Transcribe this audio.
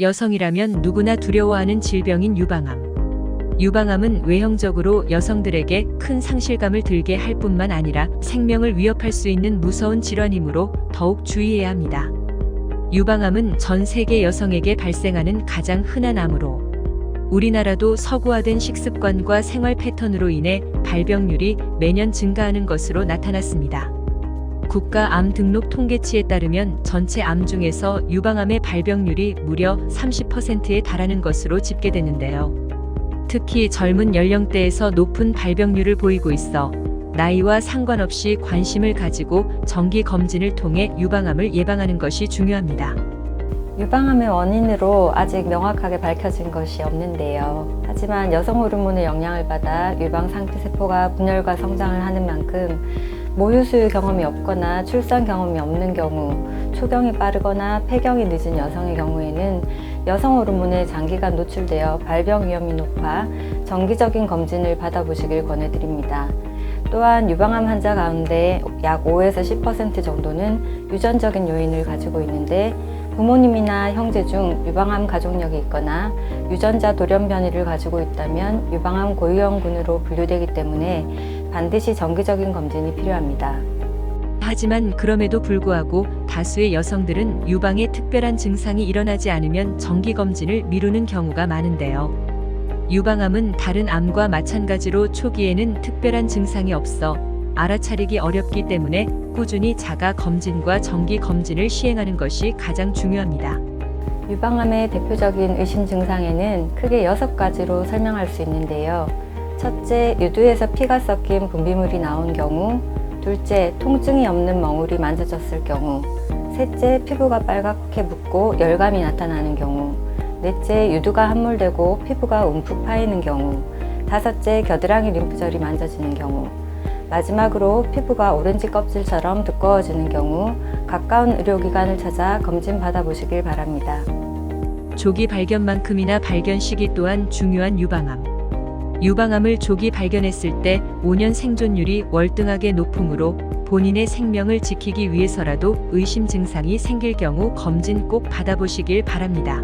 여성이라면 누구나 두려워하는 질병인 유방암. 유방암은 외형적으로 여성들에게 큰 상실감을 들게 할 뿐만 아니라 생명을 위협할 수 있는 무서운 질환이므로 더욱 주의해야 합니다. 유방암은 전 세계 여성에게 발생하는 가장 흔한 암으로 우리나라도 서구화된 식습관과 생활 패턴으로 인해 발병률이 매년 증가하는 것으로 나타났습니다. 국가암 등록 통계치에 따르면 전체 암 중에서 유방암의 발병률이 무려 30%에 달하는 것으로 집계되는데요. 특히 젊은 연령대에서 높은 발병률을 보이고 있어 나이와 상관없이 관심을 가지고 정기 검진을 통해 유방암을 예방하는 것이 중요합니다. 유방암의 원인으로 아직 명확하게 밝혀진 것이 없는데요. 하지만 여성 호르몬의 영향을 받아 유방 상피세포가 분열과 성장을 하는 만큼 모유 수유 경험이 없거나 출산 경험이 없는 경우, 초경이 빠르거나 폐경이 늦은 여성의 경우에는 여성 호르몬에 장기간 노출되어 발병 위험이 높아 정기적인 검진을 받아보시길 권해드립니다. 또한 유방암 환자 가운데 약 5에서 10% 정도는 유전적인 요인을 가지고 있는데 부모님이나 형제 중 유방암 가족력이 있거나 유전자 돌연 변이를 가지고 있다면 유방암 고유형군으로 분류되기 때문에 반드시 정기적인 검진이 필요합니다. 하지만 그럼에도 불구하고 다수의 여성들은 유방에 특별한 증상이 일어나지 않으면 정기 검진을 미루는 경우가 많은데요. 유방암은 다른 암과 마찬가지로 초기에는 특별한 증상이 없어 알아차리기 어렵기 때문에 꾸준히 자가 검진과 정기 검진을 시행하는 것이 가장 중요합니다. 유방암의 대표적인 의심 증상에는 크게 6가지로 설명할 수 있는데요. 첫째, 유두에서 피가 섞인 분비물이 나온 경우. 둘째, 통증이 없는 멍울이 만져졌을 경우. 셋째, 피부가 빨갛게 붓고 열감이 나타나는 경우. 넷째, 유두가 함몰되고 피부가 움푹 파이는 경우. 다섯째, 겨드랑이 림프절이 만져지는 경우. 마지막으로 피부가 오렌지 껍질처럼 두꺼워지는 경우 가까운 의료기관을 찾아 검진 받아보시길 바랍니다. 조기 발견만큼이나 발견 시기 또한 중요한 유방암. 유방암을 조기 발견했을 때 5년 생존율이 월등하게 높으므로 본인의 생명을 지키기 위해서라도 의심 증상이 생길 경우 검진 꼭 받아보시길 바랍니다.